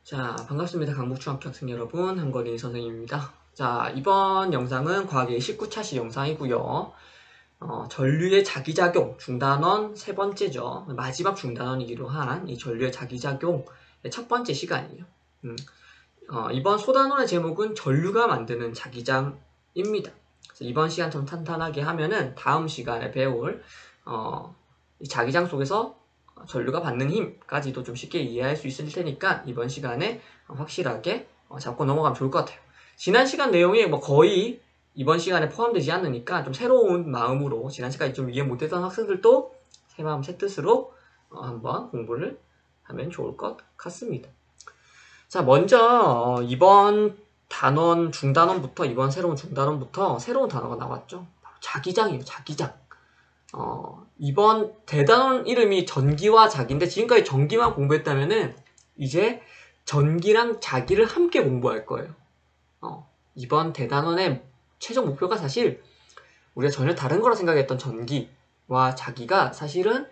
자, 반갑습니다. 강북중학교 학생 여러분, 한건희 선생님입니다. 자, 이번 영상은 과학의 19차시 영상이고요. 전류의 자기작용 중단원 세 번째죠. 마지막 중단원이기도 한 이 전류의 자기작용의 첫 번째 시간이에요. 이번 소단원의 제목은 전류가 만드는 자기장입니다. 그래서 이번 시간 좀 탄탄하게 하면은 다음 시간에 배울 이 자기장 속에서 전류가 받는 힘까지도 좀 쉽게 이해할 수 있을 테니까 이번 시간에 확실하게 잡고 넘어가면 좋을 것 같아요. 지난 시간 내용이 거의 이번 시간에 포함되지 않으니까 좀 새로운 마음으로 지난 시간에 좀 이해 못했던 학생들도 새 마음 새 뜻으로 한번 공부를 하면 좋을 것 같습니다. 자, 먼저 이번 단원 중단원부터 이번 새로운 중단원부터 새로운 단어가 나왔죠. 자기장이에요. 자기장. 이번 대단원 이름이 전기와 자기인데 지금까지 전기만 공부했다면은 이제 전기랑 자기를 함께 공부할 거예요. 이번 대단원의 최종 목표가 사실 우리가 전혀 다른 거라 생각했던 전기와 자기가 사실은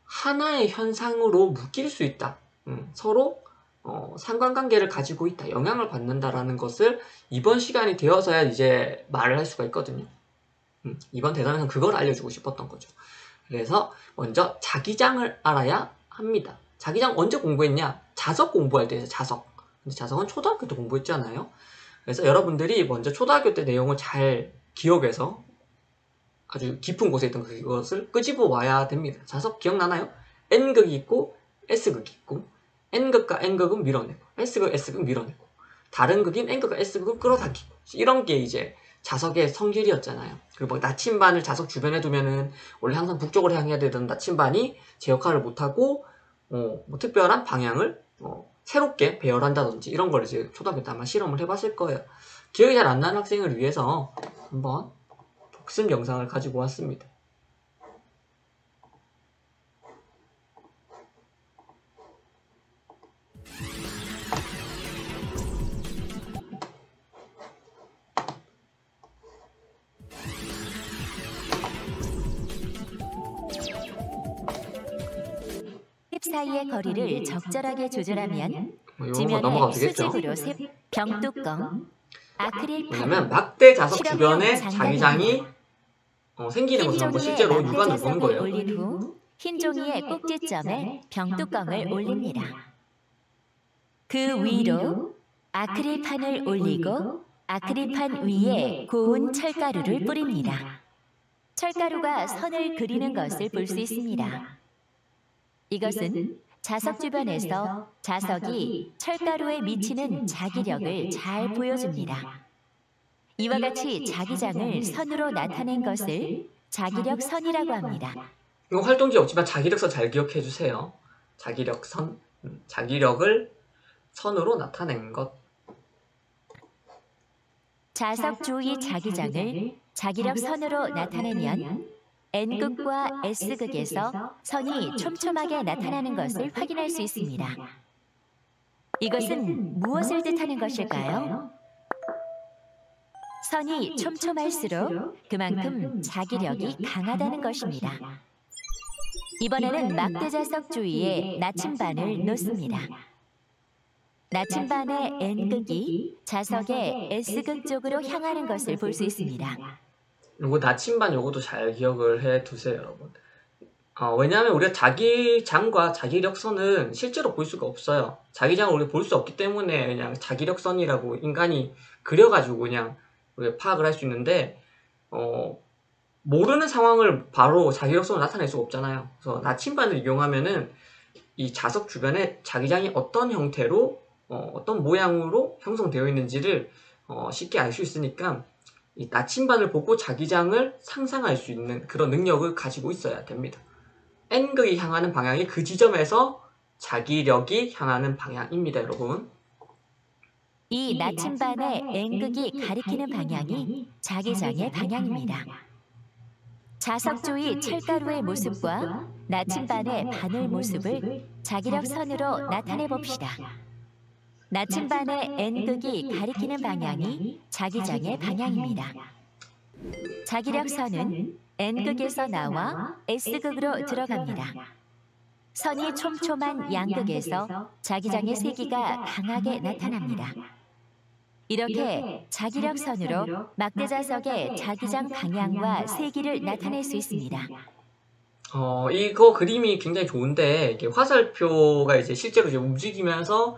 하나의 현상으로 묶일 수 있다. 서로 상관관계를 가지고 있다. 영향을 받는다라는 것을 이번 시간이 되어서야 이제 말을 할 수가 있거든요. 이번 대단에서는 그걸 알려주고 싶었던 거죠. 그래서 먼저 자기장을 알아야 합니다. 자기장 언제 공부했냐? 자석 공부할 때에서 자석. 근데 자석은 초등학교 때 공부했잖아요. 그래서 여러분들이 먼저 초등학교 때 내용을 잘 기억해서 아주 깊은 곳에 있던 그것을 끄집어 와야 됩니다. 자석 기억나나요? N극이 있고 S극이 있고 N극과 N극은 밀어내고 S극, S극 밀어내고 다른 극인 N극과 S극은 끌어당기고 이런 게 이제 자석의 성질이었잖아요. 그리고 나침반을 자석 주변에 두면은 원래 항상 북쪽으로 향해야 되던 나침반이 제 역할을 못하고 특별한 방향을 새롭게 배열한다든지 이런 걸 이제 초등학교 때 아마 실험을 해봤을 거예요. 기억이 잘 안 나는 학생을 위해서 한번 복습 영상을 가지고 왔습니다. 4이의 거리를 적절하게 조절하면 이런 거 넘어가도 지면에 되겠죠? 수직으로 병뚜껑, 아크릴 왜냐면 판, 막대 자석 실험용 주변에 장갑 자기장이 생기는 흰 것을 한번 종이에 실제로 막대 육안으로 보는 자석을 거예요. 올린 후 흰 종이의 꼭지점에 병뚜껑을 올립니다. 그 위로 아크릴판을 올리고 아크릴판 위에 고운 철가루를 뿌립니다. 철가루가 선을 그리는 것을 볼 수 있습니다. 이것은 자석 주변에서 자석이 철가루에 미치는 자기력을 잘 보여줍니다. 이와 같이 자기장을 선으로 나타낸 것을 자기력선이라고 합니다. 이거 활동지 없지만 자기력선 잘 기억해 주세요. 자기력선, 자기력을 선으로 나타낸 것. 자석 주위 자기장을 자기력선으로 나타내면 N극과 S극에서 선이 촘촘하게 나타나는 것을 확인할 수 있습니다. 이것은 무엇을 뜻하는 것일까요? 선이 촘촘할수록 그만큼 자기력이 강하다는 것입니다. 이번에는 막대자석 주위에 나침반을 놓습니다. 나침반의 N극이 자석의 S극 쪽으로 향하는 것을 볼 수 있습니다. 요거 나침반 요것도 잘 기억을 해 두세요, 여러분. 왜냐하면 우리가 자기장과 자기력선은 실제로 볼 수가 없어요. 자기장을 우리가 볼 수 없기 때문에 그냥 자기력선이라고 인간이 그려가지고 그냥 우리가 파악을 할 수 있는데 모르는 상황을 바로 자기력선으로 나타낼 수가 없잖아요. 그래서 나침반을 이용하면은 이 자석 주변에 자기장이 어떤 형태로 어떤 모양으로 형성되어 있는지를 쉽게 알 수 있으니까 이 나침반을 보고 자기장을 상상할 수 있는 그런 능력을 가지고 있어야 됩니다. N극이 향하는 방향이 그 지점에서 자기력이 향하는 방향입니다, 여러분. 이 나침반의 N극이 가리키는 방향이 자기장의 방향입니다. 자석 주위 철가루의 모습과 나침반의 바늘 모습을 자기력선으로 나타내 봅시다. 나침반의 N극이 가리키는 방향이 자기장의 방향입니다. 자기력선은 N극에서 나와 S극으로 들어갑니다. 선이 촘촘한 양극에서 자기장의 세기가 강하게 나타납니다. 이렇게 자기력 선으로 막대자석의 자기장 방향과 세기를 나타낼 수 있습니다. 이거 그림이 굉장히 좋은데, 이게 화살표가 이제 실제로 이제 움직이면서,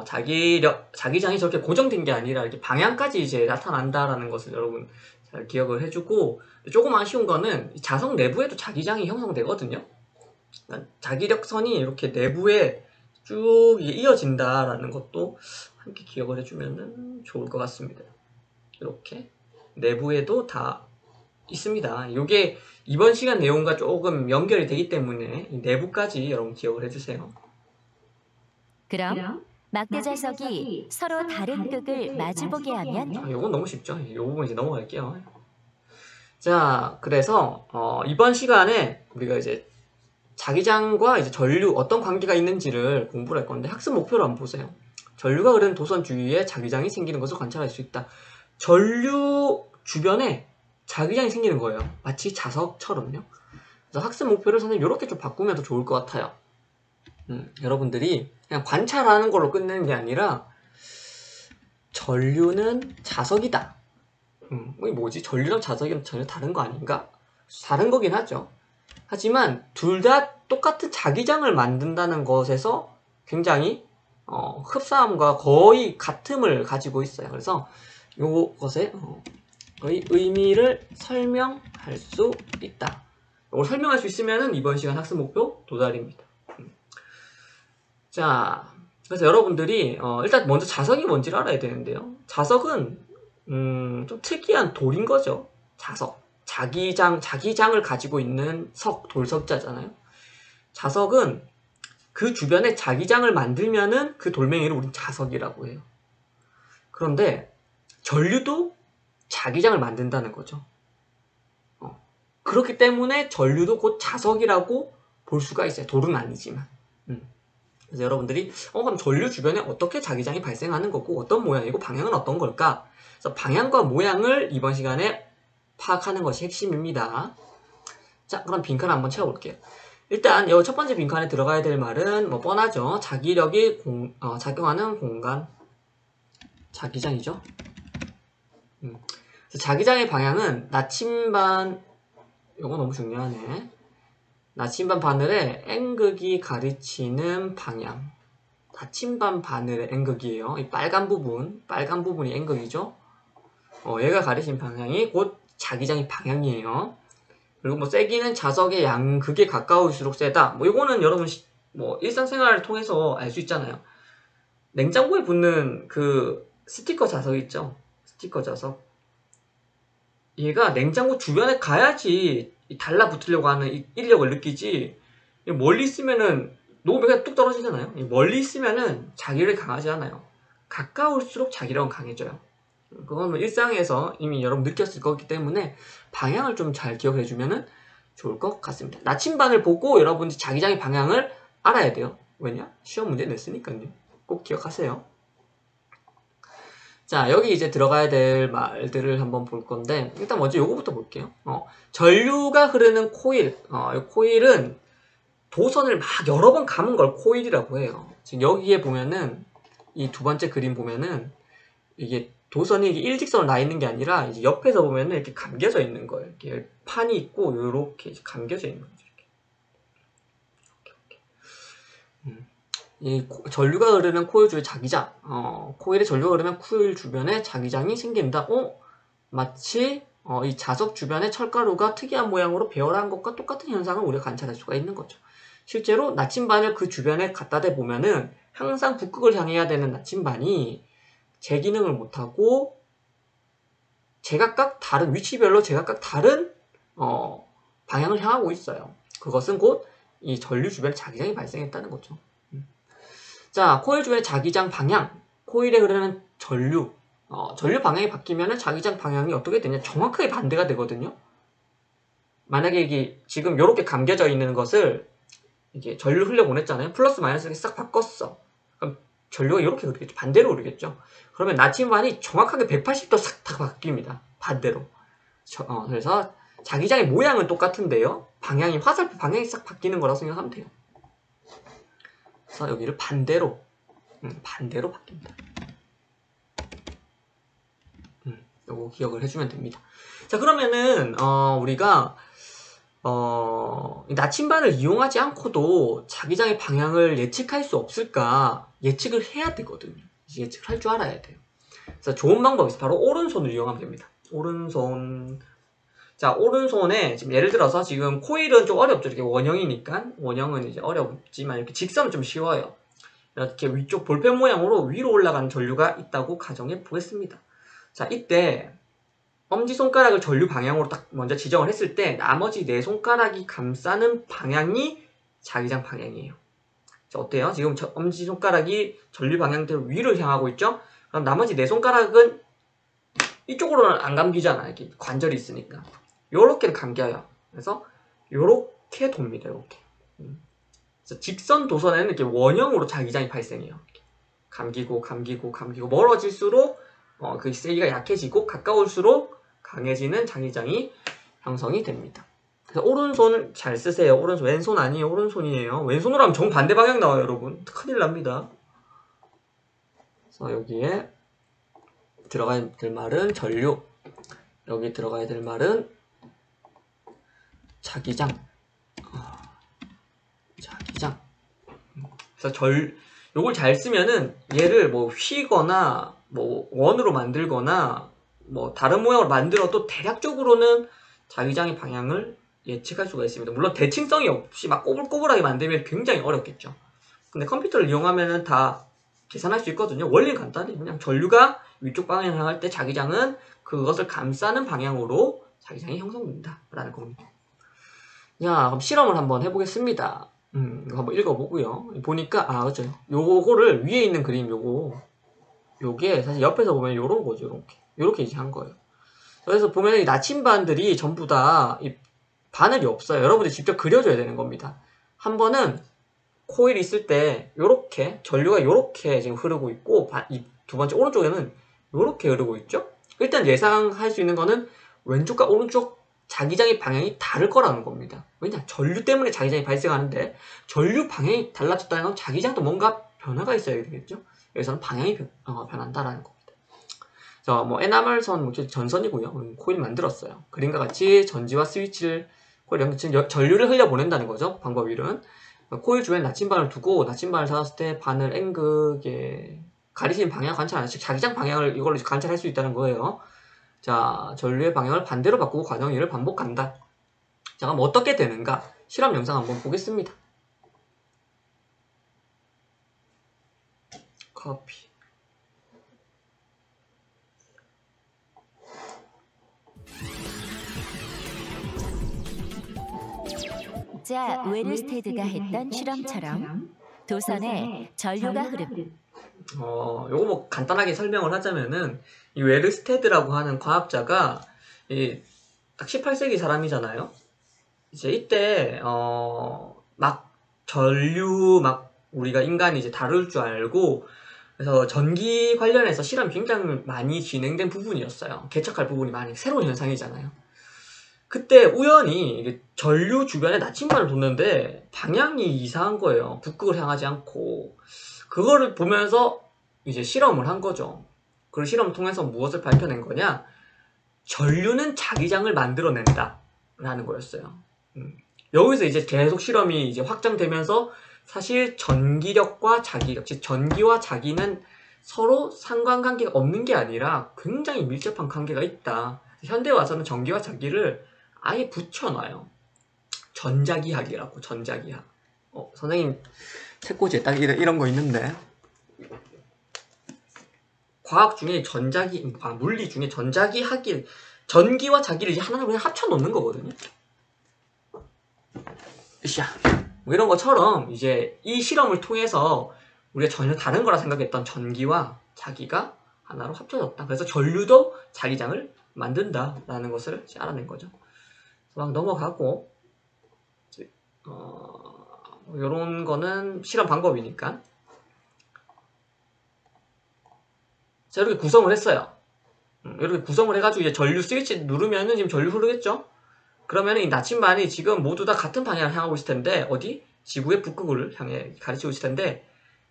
자기장이 저렇게 고정된 게 아니라 이렇게 방향까지 이제 나타난다라는 것을 여러분 잘 기억을 해주고, 조금 아쉬운 거는 자석 내부에도 자기장이 형성되거든요. 자기력선이 이렇게 내부에 쭉 이어진다라는 것도 함께 기억을 해주면 좋을 것 같습니다. 이렇게 내부에도 다 있습니다. 이게 이번 시간 내용과 조금 연결이 되기 때문에 이 내부까지 여러분 기억을 해주세요. 그럼 막대자석이 서로 다른 극을 마주보게 하면 이건 너무 쉽죠. 이 부분 이제 넘어갈게요. 자, 그래서 이번 시간에 우리가 이제 자기장과 이제 전류 어떤 관계가 있는지를 공부를 할 건데, 학습 목표를 한번 보세요. 전류가 흐르는 도선 주위에 자기장이 생기는 것을 관찰할 수 있다. 전류 주변에 자기장이 생기는 거예요. 마치 자석처럼요. 그래서 학습 목표를 선생님 이렇게 좀 바꾸면 더 좋을 것 같아요. 여러분들이 그냥 관찰하는 걸로 끝내는 게 아니라, 전류는 자석이다. 이게 뭐지? 전류랑 자석이랑 전혀 다른 거 아닌가? 다른 거긴 하죠. 하지만 둘 다 똑같은 자기장을 만든다는 것에서 굉장히 흡사함과 거의 같음을 가지고 있어요. 그래서 이것의 의미를 설명할 수 있다. 이걸 설명할 수 있으면 이번 시간 학습 목표 도달입니다. 자, 그래서 여러분들이 일단 먼저 자석이 뭔지를 알아야 되는데요. 자석은 좀 특이한 돌인 거죠. 자석. 자기장을 가지고 있는 돌석자잖아요. 자석은 그 주변에 자기장을 만들면은 그 돌멩이를 우리는 자석이라고 해요. 그런데 전류도 자기장을 만든다는 거죠. 그렇기 때문에 전류도 곧 자석이라고 볼 수가 있어요. 돌은 아니지만. 그래서 여러분들이 그럼 전류 주변에 어떻게 자기장이 발생하는 거고 어떤 모양이고 방향은 어떤 걸까? 그래서 방향과 모양을 이번 시간에 파악하는 것이 핵심입니다. 자, 그럼 빈칸 한번 채워볼게요. 일단 여기 첫 번째 빈칸에 들어가야 될 말은 뭐 뻔하죠. 자기력이 작용하는 공간, 자기장이죠. 그래서 자기장의 방향은 나침반, 이거 너무 중요하네. 나침반 바늘의 N극이 가르치는 방향. 나침반 바늘의 N극이에요. 이 빨간 부분이 N극이죠. 얘가 가르치는 방향이 곧 자기장의 방향이에요. 그리고 뭐 세기는 자석의 양극에 가까울수록 세다. 뭐 이거는 여러분 뭐 일상생활을 통해서 알 수 있잖아요. 냉장고에 붙는 그 스티커 자석 있죠. 스티커 자석. 얘가 냉장고 주변에 가야지 달라붙으려고 하는 인력을 느끼지, 멀리 있으면은 녹으면 그냥 뚝 떨어지잖아요. 멀리 있으면은 자기력이 강하지 않아요. 가까울수록 자기력은 강해져요. 그건 뭐 일상에서 이미 여러분 느꼈을 거기 때문에 방향을 좀 잘 기억해주면 좋을 것 같습니다. 나침반을 보고 여러분이 자기장의 방향을 알아야 돼요. 왜냐? 시험 문제 냈으니까요. 꼭 기억하세요. 자, 여기 이제 들어가야 될 말들을 한번 볼 건데, 일단 먼저 요거부터 볼게요. 전류가 흐르는 코일. 이 코일은 도선을 막 여러 번 감은 걸 코일이라고 해요. 지금 여기에 보면은, 이 두 번째 그림 보면은, 이게 도선이 일직선으로 나 있는 게 아니라, 이제 옆에서 보면은 이렇게 감겨져 있는 거예요. 이렇게 판이 있고, 요렇게 감겨져 있는 거죠. 이 전류가 흐르는 코일 주의 자기장, 코일에 전류가 흐르면 코일 주변에 자기장이 생긴다. 마치 이 자석 주변에 철가루가 특이한 모양으로 배열한 것과 똑같은 현상을 우리가 관찰할 수가 있는 거죠. 실제로 나침반을 그 주변에 갖다 대보면은 항상 북극을 향해야 되는 나침반이 제 기능을 못하고 제각각 다른 위치별로 제각각 다른 방향을 향하고 있어요. 그것은 곧 이 전류 주변에 자기장이 발생했다는 거죠. 자, 코일 주변의 자기장 방향, 코일에 흐르는 전류, 전류 방향이 바뀌면 자기장 방향이 어떻게 되냐? 정확하게 반대가 되거든요. 만약에 이게 지금 이렇게 감겨져 있는 것을 이게 전류 흘려보냈잖아요. 플러스 마이너스를 싹 바꿨어. 그럼 전류가 이렇게 흐르겠죠. 반대로 흐르겠죠. 그러면 나침반이 정확하게 180도 싹 다 바뀝니다. 반대로. 그래서 자기장의 모양은 똑같은데요. 화살표 방향이 싹 바뀌는 거라고 생각하면 돼요. 그래서 여기를 반대로 바뀝니다. 요거 기억을 해주면 됩니다. 자, 그러면은 우리가 나침반을 이용하지 않고도 자기장의 방향을 예측할 수 없을까? 예측을 해야 되거든요. 예측을 할 줄 알아야 돼요. 그래서 좋은 방법이 있어요. 바로 오른손을 이용하면 됩니다. 오른손. 자, 오른손에 지금 예를 들어서 지금 코일은 좀 어렵죠. 이렇게 원형이니까. 원형은 이제 어렵지만 이렇게 직선은 좀 쉬워요. 이렇게 위쪽 볼펜 모양으로 위로 올라가는 전류가 있다고 가정해 보겠습니다. 자, 이때 엄지손가락을 전류 방향으로 딱 먼저 지정을 했을 때 나머지 네 손가락이 감싸는 방향이 자기장 방향이에요. 자, 어때요? 지금 엄지손가락이 전류 방향대로 위를 향하고 있죠? 그럼 나머지 네 손가락은 이쪽으로는 안 감기잖아. 이렇게 관절이 있으니까. 요렇게는 감겨요. 그래서 요렇게 돕니다. 요렇게. 그래서 직선 도선에는 이렇게 원형으로 자기장이 발생해요. 이렇게. 감기고 멀어질수록 그 세기가 약해지고 가까울수록 강해지는 자기장이 형성이 됩니다. 그래서 오른손을 잘 쓰세요. 오른손, 왼손 아니에요. 오른손이에요. 왼손으로 하면 정반대 방향 나와요, 여러분. 큰일 납니다. 그래서 여기에 들어가야 될 말은 전류, 여기 들어가야 될 말은 자기장. 자기장. 그래서 요걸 잘 쓰면은 얘를 뭐 휘거나 뭐 원으로 만들거나 뭐 다른 모양으로 만들어도 대략적으로는 자기장의 방향을 예측할 수가 있습니다. 물론 대칭성이 없이 막 꼬불꼬불하게 만들면 굉장히 어렵겠죠. 근데 컴퓨터를 이용하면은 다 계산할 수 있거든요. 원리는 간단해요. 그냥 전류가 위쪽 방향을 향할 때 자기장은 그것을 감싸는 방향으로 자기장이 형성된다 라는 겁니다. 자, 그럼 실험을 한번 해보겠습니다. 이거 한번 읽어보고요. 보니까 그렇죠. 요거를 위에 있는 그림 요게 사실 옆에서 보면 요런 거죠. 요렇게 이제 한 거예요. 그래서 보면 이 나침반들이 전부 다 이 바늘이 없어요. 여러분들이 직접 그려줘야 되는 겁니다. 한 번은 코일이 있을 때 요렇게 전류가 요렇게 지금 흐르고 있고 이 두 번째 오른쪽에는 요렇게 흐르고 있죠. 일단 예상할 수 있는 거는 왼쪽과 오른쪽 자기장의 방향이 다를 거라는 겁니다. 왜냐? 전류 때문에 자기장이 발생하는데 전류 방향이 달라졌다는 건 자기장도 뭔가 변화가 있어야 되겠죠. 여기서는 방향이 변한다라는 겁니다. 자, 뭐 에나멜선 전선이고요. 코일 만들었어요. 그림과 같이 전지와 스위치를 코일 연결, 전류를 흘려보낸다는 거죠. 방법 1은 코일 주변에 나침반을 두고 나침반을 닫았을 때 바늘 N극에 가리시는 방향 관찰, 자기장 방향을 이걸로 관찰할 수 있다는 거예요. 자, 전류의 방향을 반대로 바꾸고 과정 1을 반복한다. 자, 그럼 어떻게 되는가? 실험 영상 한번 보겠습니다. 커피. 자, 웨르스테드가 했던 실험처럼 도선에 전류가 흐름. 요거 뭐 간단하게 설명을 하자면은 이 웨르스테드라고 하는 과학자가 딱 18세기 사람이잖아요. 이제 이때 막 전류 막 우리가 인간이 이제 다룰 줄 알고 그래서 전기 관련해서 실험이 굉장히 많이 진행된 부분이었어요. 개척할 부분이 많이 새로운 현상이잖아요. 그때 우연히 전류 주변에 나침반을 뒀는데 방향이 이상한 거예요. 북극을 향하지 않고. 그거를 보면서 이제 실험을 한 거죠. 그 실험을 통해서 무엇을 발표낸 거냐? 전류는 자기장을 만들어낸다 라는 거였어요. 여기서 이제 계속 실험이 이제 확장되면서 사실 전기력과 자기력, 즉 전기와 자기는 서로 상관관계가 없는 게 아니라 굉장히 밀접한 관계가 있다. 현대에 와서는 전기와 자기를 아예 붙여놔요. 전자기학이라고, 전자기학. 선생님 책꽂이에 딱 이런 거 있는데 과학 중에 물리 중에 전자기학이 전기와 자기를 이제 하나로 그냥 합쳐 놓는 거거든요. 으쌰. 뭐 이런 것처럼 이제 이 실험을 통해서 우리가 전혀 다른 거라 생각했던 전기와 자기가 하나로 합쳐졌다. 그래서 전류도 자기장을 만든다라는 것을 알아낸 거죠. 막 넘어가고 요런 거는 실험 방법이니까. 자, 이렇게 구성을 했어요. 이렇게 구성을 해가지고 이제 전류 스위치 누르면은 지금 전류 흐르겠죠? 그러면은 이 나침반이 지금 모두 다 같은 방향을 향하고 있을 텐데, 어디? 지구의 북극을 향해 가르쳐 줄 텐데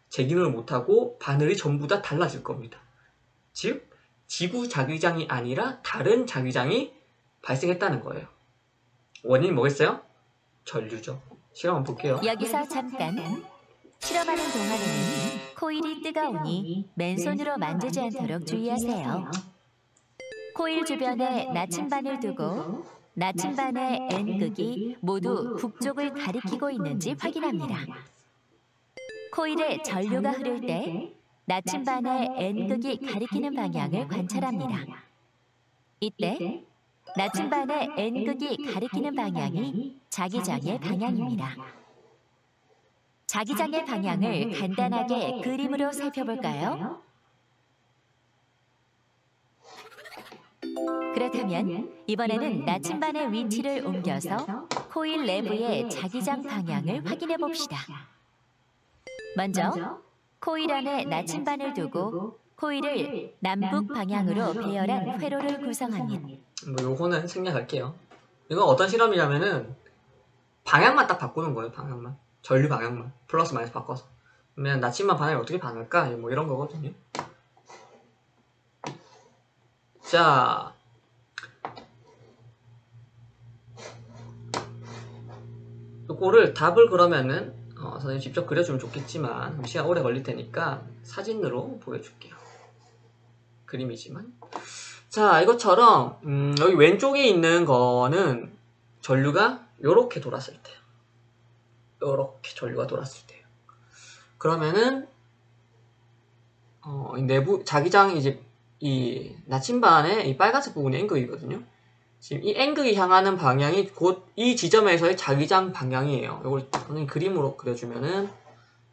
재기능을 못하고 바늘이 전부 다 달라질 겁니다. 즉 지구 자기장이 아니라 다른 자기장이 발생했다는 거예요. 원인이 뭐겠어요? 전류죠. 실험 한번 볼게요. 여기서 잠깐. 실험하는 동안에는 코일이 뜨거우니 맨손으로 만지지 않도록 주의하세요. 코일 주변에 나침반을 두고 나침반의 N극이 모두 북쪽을 가리키고 있는지 확인합니다. 코일에 전류가 흐를 때 나침반의 N극이 가리키는 방향을 관찰합니다. 이때 나침반의 N극이 가리키는 방향이 자기장의 방향입니다. 자기장의 방향을 간단하게 그림으로 살펴볼까요? 그렇다면 이번에는 나침반의 위치를 옮겨서 코일 내부의 자기장 방향을 확인해 봅시다. 먼저 코일 안에 나침반을 두고 코일을 남북 방향으로 배열한 회로를 구성합니다. 요거는 생략할게요. 이건 어떤 실험이냐면은 방향만 딱 바꾸는 거예요. 방향만. 전류 방향만. 플러스 마이너스 바꿔서. 그러면 나침반 방향이 어떻게 변할까? 뭐 이런 거거든요. 자, 요거를 답을 그러면은 선생님 직접 그려주면 좋겠지만 시간 오래 걸릴 테니까 사진으로 보여줄게요. 그림이지만. 자, 이것처럼 여기 왼쪽에 있는 거는 전류가 요렇게 돌았을 때요. 요렇게 전류가 돌았을 때요. 그러면은 이 내부 자기장이 이제 이 나침반의 이 빨간색 부분이 N극이거든요. 지금 이 N극이 향하는 방향이 곧 이 지점에서의 자기장 방향이에요. 이걸 선생님 그림으로 그려주면은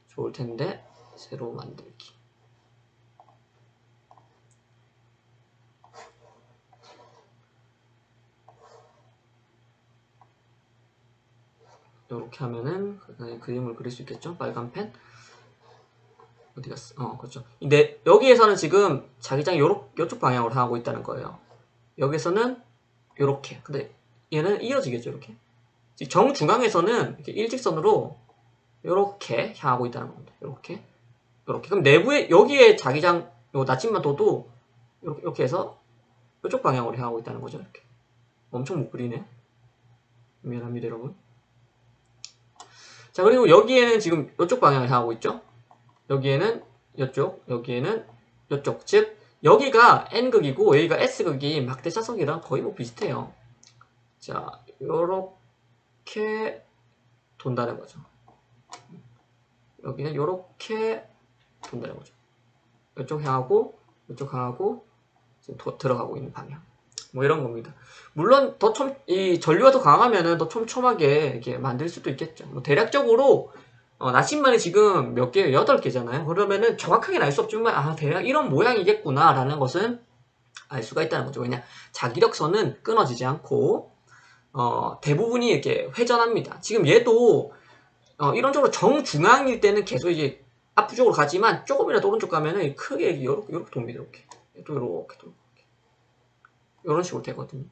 좋을 텐데, 새로 만들기. 이렇게 하면은 그림을 그릴 수 있겠죠? 빨간 펜. 어디 갔어? 그렇죠. 근데 여기에서는 지금 자기장이 요쪽 방향으로 향하고 있다는 거예요. 여기서는 요렇게. 근데 얘는 이어지겠죠, 이렇게. 정중앙에서는 이렇게 일직선으로 요렇게 향하고 있다는 겁니다. 요렇게. 요렇게. 그럼 내부에, 여기에 자기장, 요 나침반도도 요렇게 해서 요쪽 방향으로 향하고 있다는 거죠, 이렇게. 엄청 못 그리네. 미안합니다, 여러분. 자, 그리고 여기에는 지금 요쪽 방향을 향하고 있죠? 여기에는 요쪽, 여기에는 요쪽. 즉, 여기가 N극이고, 여기가 S극이 막대자석이랑 거의 뭐 비슷해요. 자, 요렇게 돈다는 거죠. 여기는 요렇게 돈다는 거죠. 이쪽 향하고, 이쪽 향하고, 지금 들어가고 있는 방향. 뭐 이런 겁니다. 물론 이 전류가 더 강하면은 더 촘촘하게 이렇게 만들 수도 있겠죠. 뭐 대략적으로 나침반이 지금 몇 개예요? 8개잖아요. 그러면은 정확하게는 알 수 없지만 대략 이런 모양이겠구나 라는 것은 알 수가 있다는 거죠. 왜냐, 자기력선은 끊어지지 않고 대부분이 이렇게 회전합니다. 지금 얘도 이런 쪽으로 정중앙일 때는 계속 이제 앞쪽으로 가지만 조금이라도 오른쪽 가면은 크게 이렇게 돕니다. 이렇게 또 이렇게 돌고 이런 식으로 되거든요.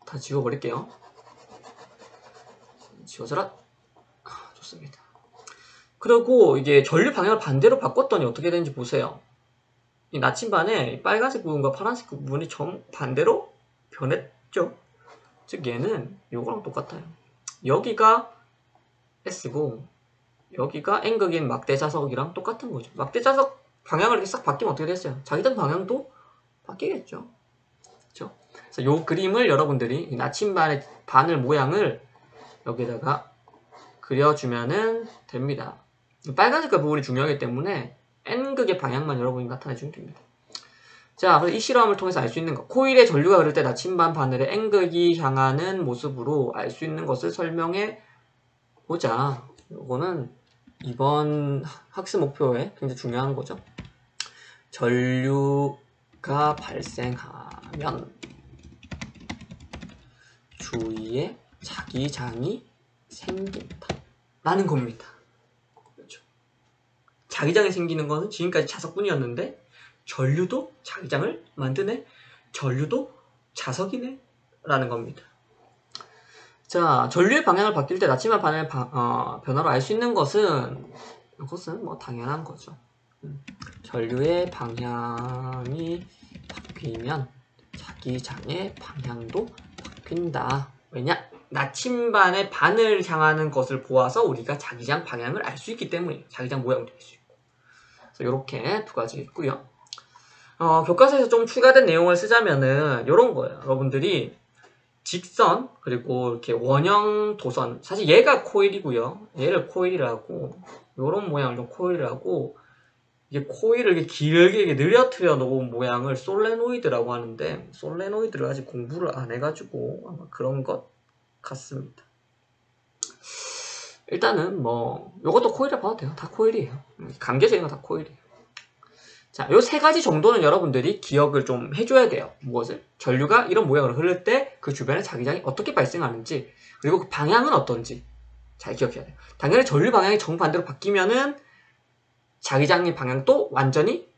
다 지워버릴게요. 지워져라. 좋습니다. 그리고 이게 전류 방향을 반대로 바꿨더니 어떻게 되는지 보세요. 이 나침반의 빨간색 부분과 파란색 부분이 정반대로 변했죠. 즉 얘는 요거랑 똑같아요. 여기가 S고 여기가 N극인 막대자석이랑 똑같은 거죠. 막대자석 방향을 이렇게 싹 바뀌면 어떻게 됐어요? 자기장 방향도 바뀌겠죠. 그렇죠? 그래서 요 그림을 여러분들이 이 나침반의 바늘 모양을 여기다가 그려주면은 됩니다. 빨간색깔 부분이 중요하기 때문에 N극의 방향만 여러분이 나타내주면 됩니다. 자, 그래서 이 실험을 통해서 알 수 있는 것. 코일에 전류가 흐를 때 나침반 바늘에 N극이 향하는 모습으로 알 수 있는 것을 설명해 보자. 이거는 이번 학습 목표에 굉장히 중요한 거죠. 전류가 발생하면 주위에 자기장이 생긴다 라는 겁니다. 그렇죠. 자기장이 생기는 거는 지금까지 자석뿐이었는데 전류도 자기장을 만드네, 전류도 자석이네 라는 겁니다. 자, 전류의 방향을 바뀔 때 나침반 반을 변화로 알 수 있는 이것은 뭐 당연한 거죠. 전류의 방향이 바뀌면 자기장의 방향도 바뀐다. 왜냐? 나침반의 반을 향하는 것을 보아서 우리가 자기장 방향을 알 수 있기 때문이에요. 자기장 모양도 알 수 있고. 그래서 이렇게 두 가지 있고요. 교과서에서 좀 추가된 내용을 쓰자면은 이런 거예요. 여러분들이 직선 그리고 이렇게 원형 도선, 사실 얘가 코일이고요. 얘를 코일이라고, 이런 모양을 좀 코일이라고, 이게 코일을 이렇게 길게 이렇게 늘어뜨려 놓은 모양을 솔레노이드라고 하는데, 솔레노이드를 아직 공부를 안 해가지고 아마 그런 것 같습니다. 일단은 뭐 요것도 코일이라 봐도 돼요. 다 코일이에요. 감겨지는 건 다 코일이에요. 자, 요 세 가지 정도는 여러분들이 기억을 좀 해줘야 돼요. 무엇을? 전류가 이런 모양으로 흐를 때 그 주변에 자기장이 어떻게 발생하는지, 그리고 그 방향은 어떤지 잘 기억해야 돼요. 당연히 전류 방향이 정반대로 바뀌면은 자기장의 방향도 완전히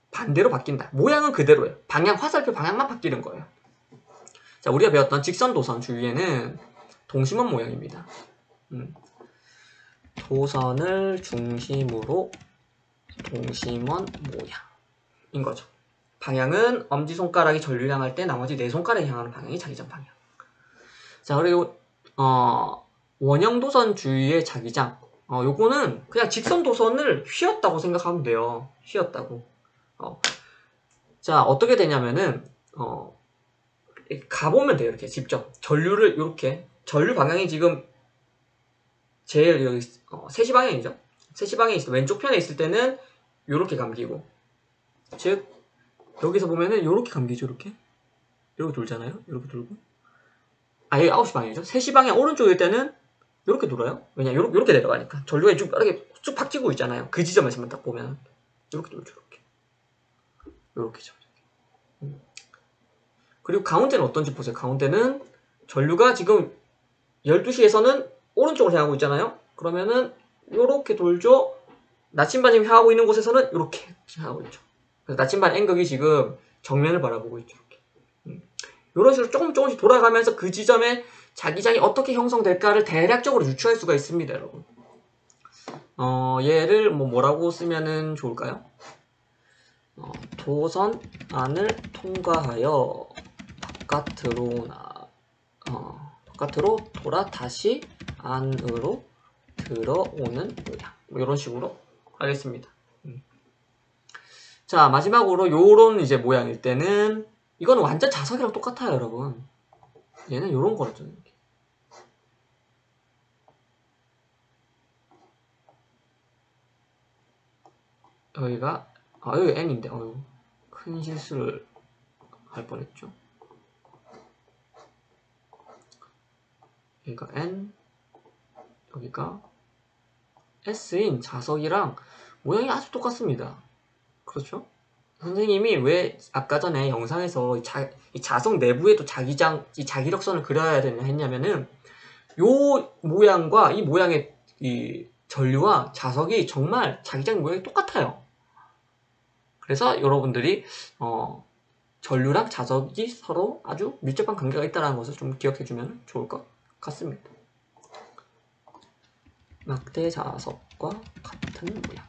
반대로 바뀐다. 모양은 그대로예요. 방향, 화살표 방향만 바뀌는 거예요. 자, 우리가 배웠던 직선 도선 주위에는 동심원 모양입니다. 도선을 중심으로 동심원 모양인 거죠. 방향은 엄지손가락이 전류를 향할 때 나머지 네 손가락이 향하는 방향이 자기장 방향. 자, 그리고 원형 도선 주위의 자기장. 요거는 그냥 직선 도선을 휘었다고 생각하면 돼요. 휘었다고. 자, 어떻게 되냐면은 가보면 돼요. 이렇게 직접 전류를 이렇게, 전류 방향이 지금 제일 여기 3시 방향이죠. 3시 방향에 있을 때 왼쪽 편에 있을 때는 이렇게 감기고, 즉 여기서 보면은 이렇게 감기죠. 이렇게 돌잖아요. 이렇게 돌고, 여기 9시 방향이죠. 3시 방향 오른쪽일 때는 이렇게 돌아요. 왜냐, 이렇게 내려가니까 전류가 쭉 빠르게 쭉 팍치고 있잖아요. 그 지점에서만 딱 보면 이렇게 돌죠. 이렇게죠. 그리고 가운데는 어떤지 보세요. 가운데는 전류가 지금 12시에서는 오른쪽을 향하고 있잖아요. 그러면은 이렇게 돌죠. 나침반이 향하고 있는 곳에서는 이렇게 향하고 있죠. 그래서 나침반 N극이 지금 정면을 바라보고 있죠. 이런 식으로 조금씩 돌아가면서 그 지점에 자기장이 어떻게 형성될까를 대략적으로 유추할 수가 있습니다, 여러분. 얘를 뭐라고 쓰면은 좋을까요? 도선 안을 통과하여 바깥으로 돌아 다시 안으로 들어오는 모양. 뭐 이런 식으로 하겠습니다. 자, 마지막으로 요런 이제 모양일 때는, 이거는 완전 자석이랑 똑같아요, 여러분. 얘는 요런 거죠. 여기가 여기 N인데 큰 실수를 할 뻔했죠. 여기가 N, 여기가 S인 자석이랑 모양이 아주 똑같습니다. 그렇죠? 선생님이 왜 아까 전에 영상에서 이 자석 내부에도 이 자기력선을 그려야 되냐 했냐면은, 요 모양과 이 모양의 이 전류와 자석이 정말 자기장 모양이 똑같아요. 그래서 여러분들이 전류랑 자석이 서로 아주 밀접한 관계가 있다는 것을 좀 기억해주면 좋을 것 같습니다. 막대 자석과 같은 모양.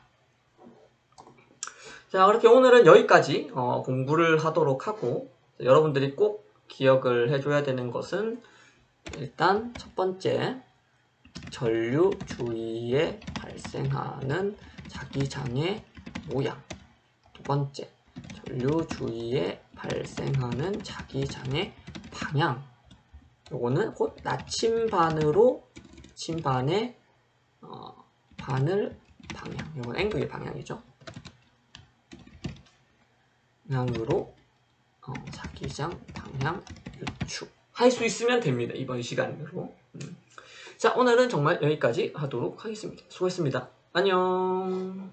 자, 그렇게 오늘은 여기까지 공부를 하도록 하고, 여러분들이 꼭 기억을 해줘야 되는 것은, 일단 첫 번째, 전류 주위에 발생하는 자기장의 모양. 두 번째, 전류 주위에 발생하는 자기장의 방향. 요거는 곧 나침반의 바늘 방향. 요건 N극의 방향이죠. 방향으로 자기장 방향 유추 할 수 있으면 됩니다. 이번 시간으로. 자, 오늘은 정말 여기까지 하도록 하겠습니다. 수고했습니다. 안녕.